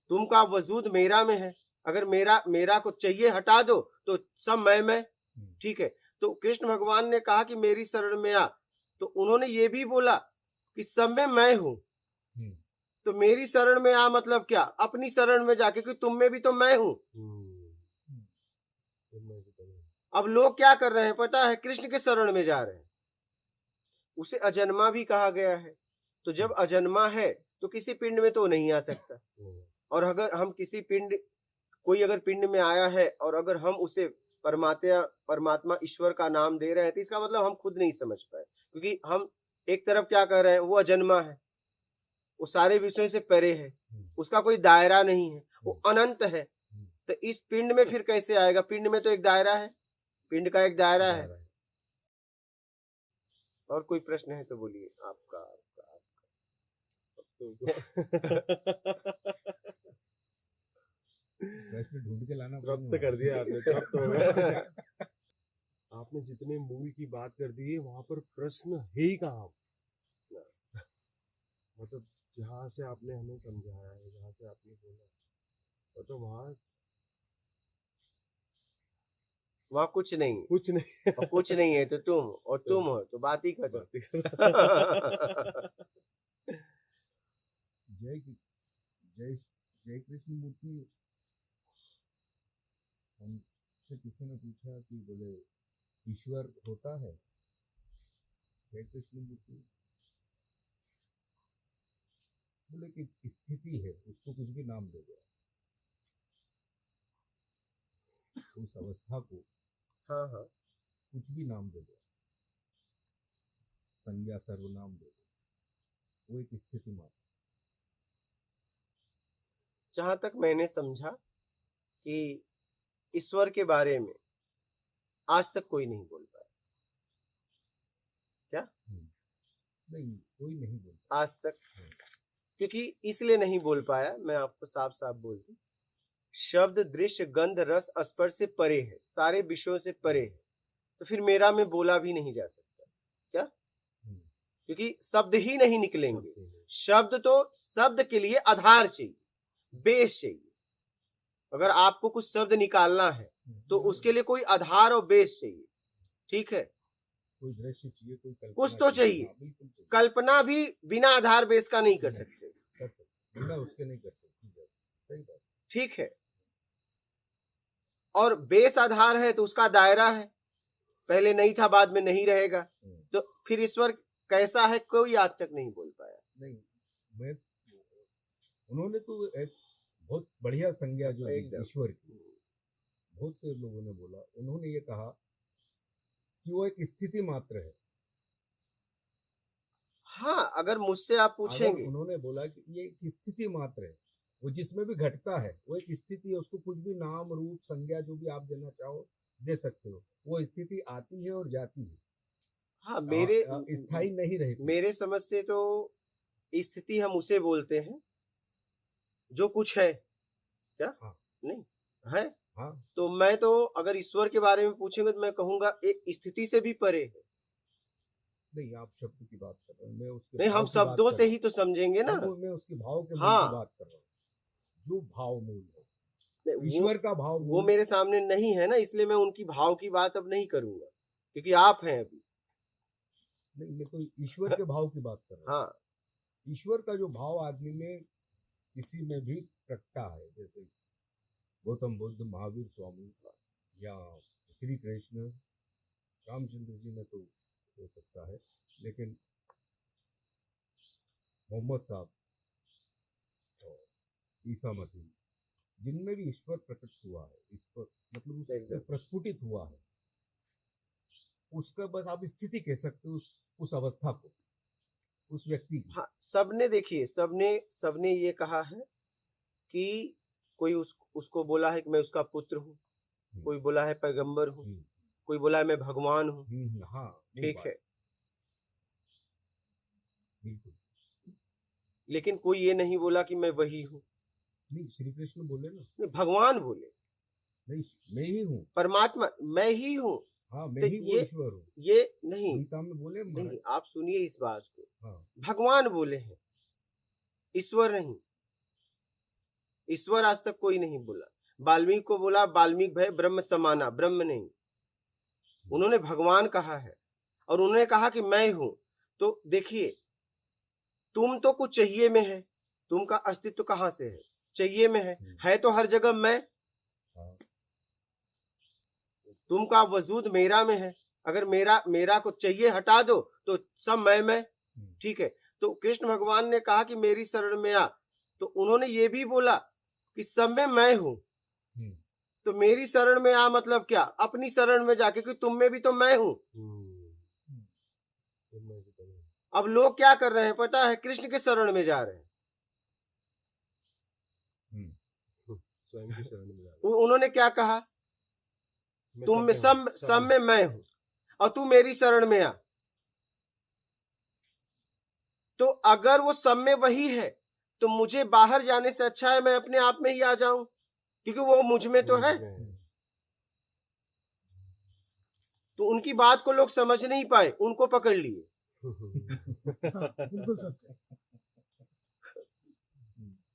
तुम का वजूद मेरा में है, अगर मेरा को चाहिए हटा दो तो सब मैं, ठीक है। तो कृष्ण भगवान ने कहा कि मेरी शरण में आ, तो उन्होंने ये भी बोला कि सब में मैं हूं, तो मेरी शरण में आ मतलब क्या, अपनी शरण में जा, क्योंकि तुम में भी तो मैं हूं। अब लोग क्या कर रहे हैं पता है, कृष्ण के शरण में जा रहे हैं, उसे अजन्मा भी कहा गया है। तो जब अजन्मा है तो किसी पिंड में तो नहीं आ सकता, और अगर हम किसी पिंड, कोई अगर पिंड में आया है और अगर हम उसे परमात्मा ईश्वर का नाम दे रहे हैं, तो इसका मतलब हम खुद नहीं समझ पाए, क्योंकि हम एक तरफ क्या कर रहे हैं, वो अजन्मा है, वो सारे विषयों से परे है, उसका कोई दायरा नहीं है, वो अनंत है। तो इस पिंड में फिर कैसे आएगा, पिंड में तो एक दायरा है, पिंड का एक दायरा है। और कोई प्रश्न है तो बोलिए। आपका प्रश्न ढूंढ के लाना तृप्त कर दिया आपने, तृप्त हो गया। आपने जितने मूल की बात कर दी है वहां पर प्रश्न है ही कहाँ, मतलब जहाँ से आपने हमें समझाया है, जहाँ से आपने बोला, तो वहाँ कुछ नहीं, कुछ नहीं, और कुछ नहीं है तो तुम, और तुम हो तो बात ही खत्म। जय जय जय कृष्ण मूर्ति। हमसे किसी ने पूछा कि बोले ईश्वर होता है? जय कृष्ण मूर्ति बोले कि स्थिति है, उसको कुछ भी नाम दे दो, उस अवस्था को हाँ हाँ, कुछ भी नाम दे दो, संज्ञा सर्वनाम दे दो, वो एक स्थिति मात्र। जहां तक मैंने समझा कि ईश्वर के बारे में आज तक कोई नहीं बोल पाया, क्या नहीं, कोई नहीं बोलता आज तक, क्योंकि इसलिए नहीं बोल पाया, मैं आपको साफ साफ बोल दूं, शब्द दृश्य गंध रस स्पर्श से परे है, सारे विषयों से परे है, तो फिर मेरा में बोला भी नहीं जा सकता, क्या, क्योंकि शब्द ही नहीं निकलेंगे। शब्द तो, शब्द के लिए आधार चाहिए, बेस चाहिए। अगर आपको कुछ शब्द निकालना है तो उसके लिए कोई आधार और बेस चाहिए, ठीक है, कोई दृश्य चाहिए, कोई कल्पना कुछ तो चाहिए। बिल्कुल कल्पना भी बिना आधार बेस का नहीं कर सकते, बिना उसके नहीं कर सकती, सही बात, ठीक है। और बेस आधार है तो उसका दायरा है, पहले नहीं था बाद में नहीं रहेगा, तो फिर ईश्वर कैसा है कोई आज तक नहीं बोल पाया। नहीं, मैं उन्होंने तो एक बहुत बढ़िया संज्ञा जो ईश्वर की, बहुत से लोगों ने बोला, उन्होंने ये कहा कि वो एक स्थिति मात्र है। हाँ, अगर मुझसे आप पूछेंगे, उन्होंने बोला कि ये एक स्थिति मात्र है, वो जिसमें भी घटता है वो एक स्थिति है, उसको कुछ भी नाम रूप संज्ञा जो भी आप देना चाहो दे सकते हो, वो स्थिति आती है और जाती है। हाँ, मेरे स्थायी नहीं रहती। मेरे समझ से तो स्थिति हम उसे बोलते हैं जो कुछ है, क्या, हाँ, नहीं है, हाँ, तो मैं तो अगर ईश्वर के बारे में पूछेंगे तो मैं कहूंगा एक स्थिति से भी परे है। नहीं, आप शब्द की बात कर रहे हैं, मैं उसके नहीं, हम शब्दों से ही तो समझेंगे ना, मैं उसके भाव के हाँ, की बात कर रहा हूँ, जो भाव मूल है ईश्वर का भाव, वो मेरे सामने नहीं है ना, इसलिए मैं उनकी भाव की बात अब नहीं करूंगा, क्योंकि आप हैं अभी। नहीं, मैं तो ईश्वर के भाव की बात कर रहा हूँ। हाँ, ईश्वर का जो भाव आदमी में किसी में भी प्रकटा है, जैसे गौतम बुद्ध, महावीर स्वामी या श्री कृष्ण, रामचंद्र जी में तो हो सकता है, लेकिन मोहम्मद साहब और ईसा मसीह, जिनमें भी ईश्वर प्रकट हुआ है, ईश्वर मतलब उससे प्रस्फुटित हुआ है, उसका बस आप स्थिति कह सकते हो उस अवस्था को, उस व्यक्ति की। हाँ, सबने देखिए, सबने ये कहा है कि कोई उसको बोला है कि मैं उसका पुत्र हूँ, कोई बोला है पैगंबर हूँ, कोई बोला है मैं भगवान हूँ, हाँ, ठीक है, बिल्कुल, लेकिन कोई ये नहीं बोला कि मैं वही हूँ। नहीं, श्री कृष्ण बोले ना, नहीं, भगवान बोले, नहीं मैं ही हूँ, परमात्मा मैं ही हूँ, हाँ, मैं तो ही वो ईश्वर हूँ, ये नहीं, गीता में बोले, नहीं, आप सुनिए इस बात को, हाँ, भगवान बोले हैं, ईश्वर नहीं। ईश्वर आज तक कोई नहीं बोला। वाल्मीकि को बोला वाल्मीकि भय ब्रह्म समाना, ब्रह्म नहीं, उन्होंने भगवान कहा है और उन्होंने कहा कि मैं हूं। तो देखिए, तुम तो कुछ चाहिए में है, तुम का अस्तित्व कहां से है? चाहिए में है तो हर जगह मैं। तुम का वजूद मेरा में है, अगर मेरा को चाहिए हटा दो तो सब मैं। ठीक है, तो कृष्ण भगवान ने कहा कि मेरी शरण में आ, तो उन्होंने ये भी बोला कि सब में मैं हूं। तो मेरी शरण में आ मतलब क्या? अपनी शरण में जा, क्योंकि तुम में भी तो मैं हूं। अब लोग क्या कर रहे हैं पता है? कृष्ण के शरण में जा रहे हैं। स्वयं की शरण में जा रहे उन्होंने क्या कहा? हैं। तुम में सब में मैं हूं और तू मेरी शरण में आ। तो अगर वो सब में वही है तो मुझे बाहर जाने से अच्छा है मैं अपने आप में ही आ जाऊं, क्योंकि वो मुझ में तो है। तो उनकी बात को लोग समझ नहीं पाए, उनको पकड़ लिए।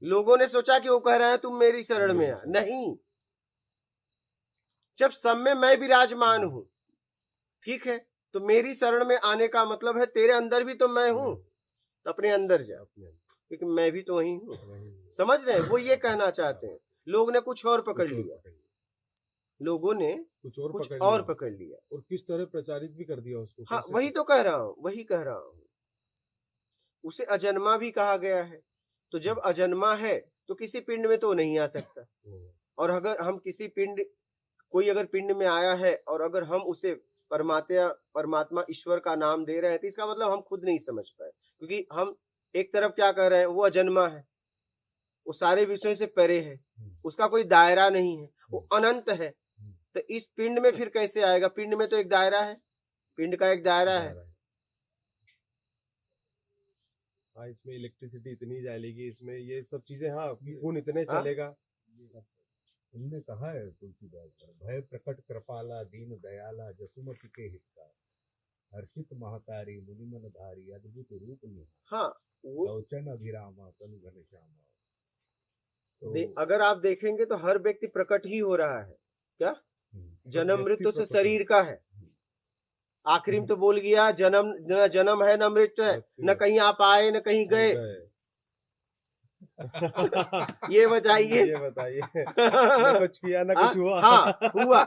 लोगों ने सोचा कि वो कह रहे हैं तुम मेरी शरण में आ। नहीं, जब सब में मैं विराजमान हूं, ठीक है, तो मेरी शरण में आने का मतलब है तेरे अंदर भी तो मैं हूं, तो अपने अंदर जा, क्योंकि मैं भी तो वही हूं। समझ रहे हैं? वो ये कहना चाहते हैं। लोग ने कुछ और पकड़ लिया, लोगों ने कुछ और पकड़ लिया और किस तरह प्रचारित भी कर दिया उसको। हाँ, वही तो कह रहा हूं, वही कह रहा हूं। उसे अजन्मा भी कहा गया है। तो जब अजन्मा है तो किसी पिंड में तो नहीं आ सकता। और अगर हम किसी पिंड, कोई अगर पिंड में आया है और अगर हम उसे परमात्मा ईश्वर का नाम दे रहे हैं तो इसका मतलब हम खुद नहीं समझ पाए, क्योंकि हम एक तरफ क्या कह रहे हैं? वो अजन्मा है, वो सारे विषयों से परे है, उसका कोई दायरा नहीं है, वो अनंत है। तो इस पिंड में फिर कैसे आएगा? पिंड में तो एक दायरा है, पिंड का एक दायरा है। हाँ, इसमें इलेक्ट्रिसिटी इतनी जाएगी, इसमें ये सब चीजें, हाँ खून इतने चलेगा। उन्होंने कहा है तुलसीदास पर, भय प्रकट कृपाला दीन दयाला जसुमति के हितकार, हर्षित महातारी मुनिमन धारी अद्भुत रूप में, हाँ, लोचन अभिरामा तनु घनश्यामा। तो अगर आप देखेंगे तो हर व्यक्ति प्रकट ही हो रहा है। क्या? जन्म मृत्यु से शरीर का है। आखिरी में तो बोल गया जन्म न जन्म है न मृत्यु है, न कहीं आप आए न कहीं गए। ये बताइए, न कुछ किया न कुछ हुआ। हाँ, हुआ।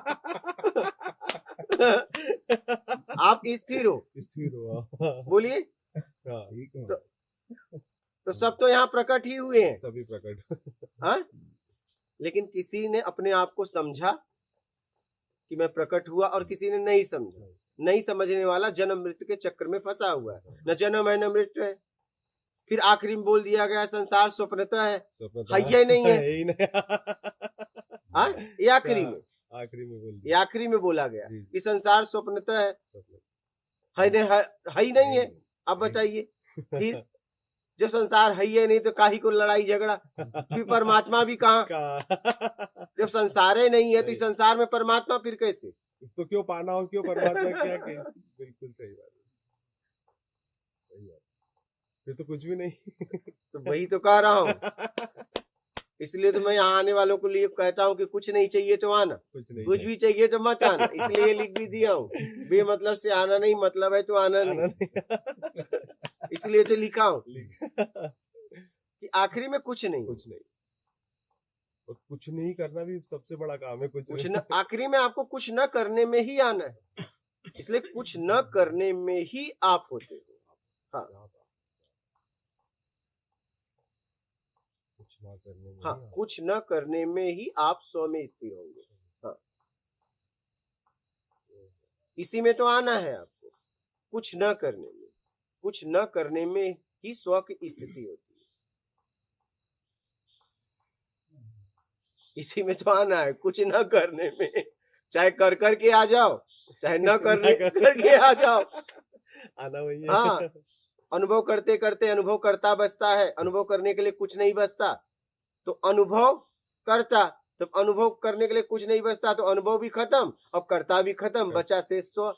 आप स्थिर हो, बोलिए। तो सब तो यहाँ प्रकट ही हुए हैं, सभी प्रकट। हाँ, लेकिन किसी ने अपने आप को समझा कि मैं प्रकट हुआ और किसी ने नहीं समझा। नहीं समझने वाला जन्म मृत्यु के चक्कर में फंसा हुआ है। न जन्म है न मृत्यु है। फिर आखिरी में बोल दिया गया संसार स्वप्नता है, ये नहीं है। हाँ, ये आखिरी में बोला गया कि संसार स्वप्नता है ही नहीं है। अब बताइए, फिर जब संसार है ही नहीं तो काहे को लड़ाई झगड़ा? फिर परमात्मा भी कहाँ? जब संसार ही नहीं है तो इस संसार में परमात्मा फिर कैसे? तो क्यों पाना हो, क्यों परमात्मा? क्या बिल्कुल सही बात, सही बात। फिर तो कुछ भी नहीं। तो वही तो कह रहा हूँ। इसलिए तो मैं यहाँ आने वालों को लिए कहता हूँ कि कुछ नहीं चाहिए तो आना, कुछ भी चाहिए तो मत आना। इसलिए लिख भी दिया हूँ, बेमतलब से आना नहीं, मतलब है तो आना नहीं। इसलिए तो लिखा हूँ कि आखिरी में कुछ नहीं। और कुछ नहीं करना भी सबसे बड़ा काम है। कुछ न, आखिरी में आपको कुछ न करने में ही आना है। इसलिए कुछ न करने में ही आप होते हो। हाँ, कुछ न करने में ही आप स्व में स्थिर होंगे। हाँ, इसी में तो आना है आपको, कुछ न करने में। कुछ न करने में ही स्व की स्थिति होती है। इसी में तो आना है, कुछ न करने में। चाहे कर करके आ जाओ, चाहे न करके आ जाओ, आना वही है। हाँ, अनुभव करते करते अनुभव करता बचता है। अनुभव करने के लिए कुछ नहीं बचता तो अनुभव करता, तो अनुभव करने के लिए कुछ नहीं बचता तो अनुभव भी खत्म और करता भी खत्म, बचा शेष स्व।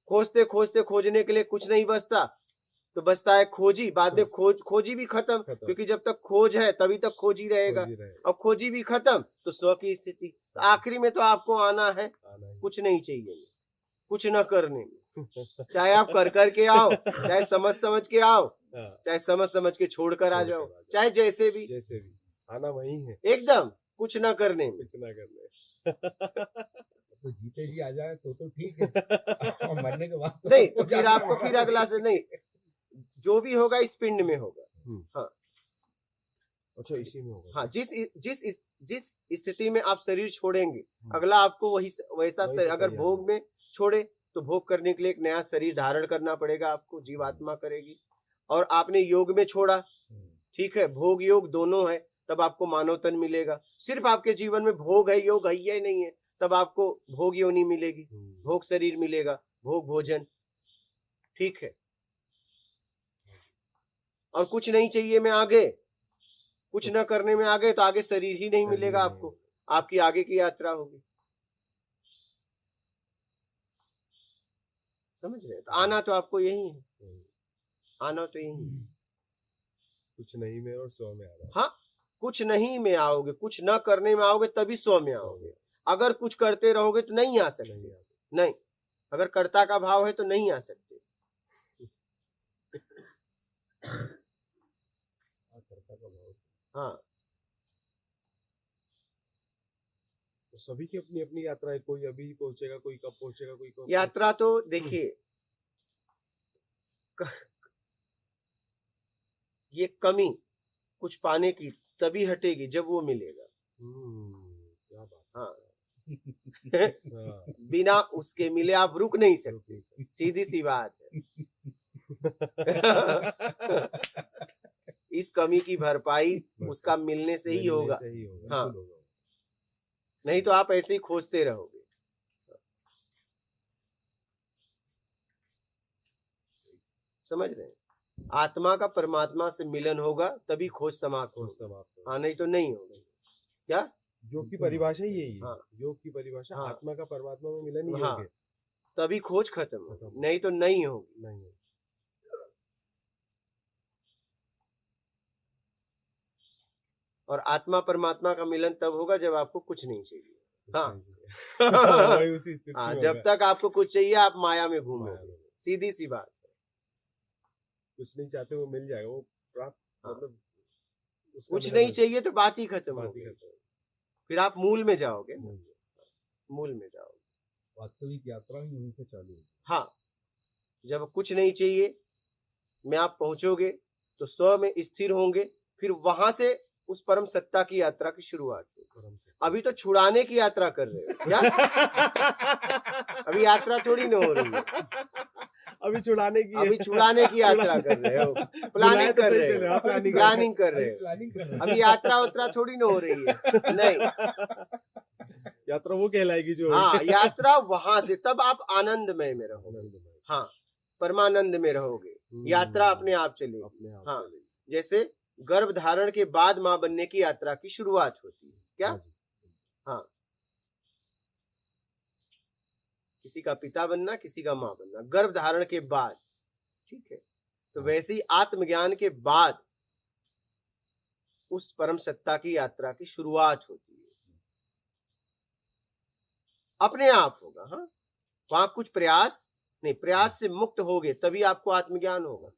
खोजते खोजते खोजने के लिए कुछ नहीं बचता तो बचता है खोजी। बाद में खोजी भी खत्म, खत्म। क्योंकि जब तक खोज है तभी तक खोजी रहेगा। खोज ही रहेगा। और खोजी भी खत्म तो स्व की स्थिति। तो आखिरी में तो आपको आना है, आना ही। कुछ नहीं चाहिए, कुछ न करने में। चाहे आप कर करके आओ, चाहे समझ के आओ, हाँ, चाहे समझ के छोड़ कर आ छोड़ जाओ, कर आ जाओ। चाहे जैसे भी, जैसे भी आना वही है, एकदम कुछ न करने में। कुछ ना करने। तो जीते जी आ जाए तो ठीक है। और मरने के बाद नहीं सबको तो फिर जाना आपको होगा। फिर अगला से नहीं, जो भी होगा इस पिंड में होगा। हाँ अच्छा, इसी में होगा। हाँ, जिस स्थिति में आप शरीर छोड़ेंगे, अगला आपको वैसा वही से अगर तैयार भोग में छोड़े तो भोग करने के लिए एक नया शरीर धारण करना पड़ेगा आपको, जीवात्मा करेगी। और आपने योग में छोड़ा, ठीक है, भोग योग दोनों है, तब आपको मानव तन मिलेगा। सिर्फ आपके जीवन में भोग है, योग है या नहीं है, तब आपको भोग योनि मिलेगी, भोग शरीर मिलेगा, भोग भोजन, ठीक है। और कुछ नहीं चाहिए मैं आगे, कुछ न करने में आगे, तो आगे शरीर ही नहीं मिलेगा आपको, आपकी आगे की यात्रा होगी। समझ रहे? तो आना तो आपको यही है, आना तो यही है। कुछ नहीं में और स्व में आ रहा है। हाँ, कुछ नहीं में आओगे, कुछ न करने में आओगे तभी स्व में आओगे। अगर कुछ करते रहोगे तो नहीं आ सकते, नहीं। अगर कर्ता का भाव है तो नहीं आ सकते। हाँ, तो सभी की अपनी अपनी यात्रा है, कोई अभी पहुंचेगा, कोई कब पहुंचेगा, कोई कब। यात्रा तो देखिए, ये कमी कुछ पाने की तभी हटेगी जब वो मिलेगा। क्या बात। हाँ हाँ, बिना उसके मिले आप रुक नहीं सकते, सीधी सी बात है। इस कमी की भरपाई उसका मिलने से ही होगा। हाँ, नहीं तो आप ऐसे ही खोजते रहोगे। समझ रहे हैं? आत्मा का परमात्मा से मिलन होगा तभी खोज समाप्त होगा। हाँ, नहीं तो नहीं होगा। क्या? योग की परिभाषा ही यही है। हाँ, योग की परिभाषा हाँ, आत्मा का परमात्मा में मिलन ही हाँ, योग है। तभी खोज खत्म होगी, नहीं तो नहीं होगी। नहीं। और आत्मा परमात्मा का मिलन तब होगा जब आपको कुछ नहीं चाहिए। हाँ वही उसी स्थिति हाँ, में जब होगा। तक आपको कुछ चाहिए आप माया में घूमोगे, सीधी सी बात। कुछ नहीं चाहते वो मिल जाएगा, वो प्राप्त। हाँ, मतलब कुछ नहीं चाहिए तो बात ही खत्म बात होगी। ही खत्म। फिर आप मूल में जाओगे, मूल में जाओगे। वास्तविक यात्रा ही वहीं से चालू है। हाँ, जब कुछ नहीं चाहिए में आप पहुंचोगे तो स्व में स्थिर होंगे, फिर वहां से उस परम सत्ता की यात्रा की शुरुआत होगी। अभी तो छुड़ाने की यात्रा कर रहे हो क्या? अभी यात्रा थोड़ी ना हो रही है, अभी छुड़ाने की अभी छुड़ाने की यात्रा कर रहे हो, प्लानिंग कर रहे हो, प्लानिंग कर रहे हो। अभी यात्रा वात्रा थोड़ी ना हो रही है, नहीं। यात्रा वो कहलाएगी जो। हाँ, यात्रा वहां से, तब आप आनंदमय में रहोगे। हाँ, परमानंद में रहोगे, यात्रा अपने आप चलेगी। हाँ, जैसे गर्भ धारण के बाद माँ बनने की यात्रा की शुरुआत होती है क्या? हाँ, किसी का पिता बनना, किसी का माँ बनना गर्भ धारण के बाद, ठीक है। तो वैसे ही आत्मज्ञान के बाद उस परम सत्ता की यात्रा की शुरुआत होती है, अपने आप होगा। हाँ, वहां कुछ प्रयास नहीं, प्रयास से मुक्त होगे तभी आपको आत्मज्ञान होगा।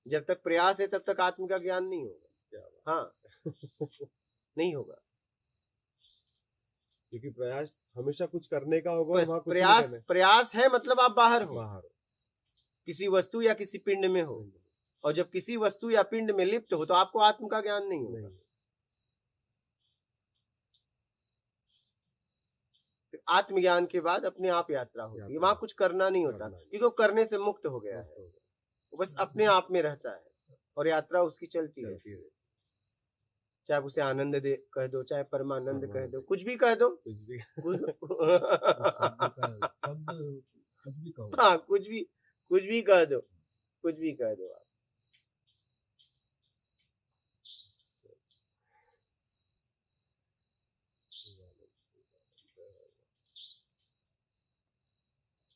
जब तक प्रयास है तब तक आत्म का ज्ञान नहीं होगा। हाँ नहीं होगा, क्योंकि प्रयास हमेशा कुछ करने का होगा। बस प्रयास है मतलब आप बाहर हो, किसी वस्तु या किसी पिंड में हो, और जब किसी वस्तु या पिंड में लिप्त हो तो आपको आत्म का ज्ञान नहीं होगा। आत्मज्ञान के बाद अपने आप यात्रा होती है, वहां कुछ करना नहीं होता, क्योंकि वो करने से मुक्त हो गया है, वो बस अपने आप में रहता है और यात्रा उसकी चलती रहती है। चाहे उसे आनंद दे कह दो, चाहे परमानंद कह दो, कुछ भी कह दो, हाँ कुछ भी कह दो, कुछ भी कह दो आप।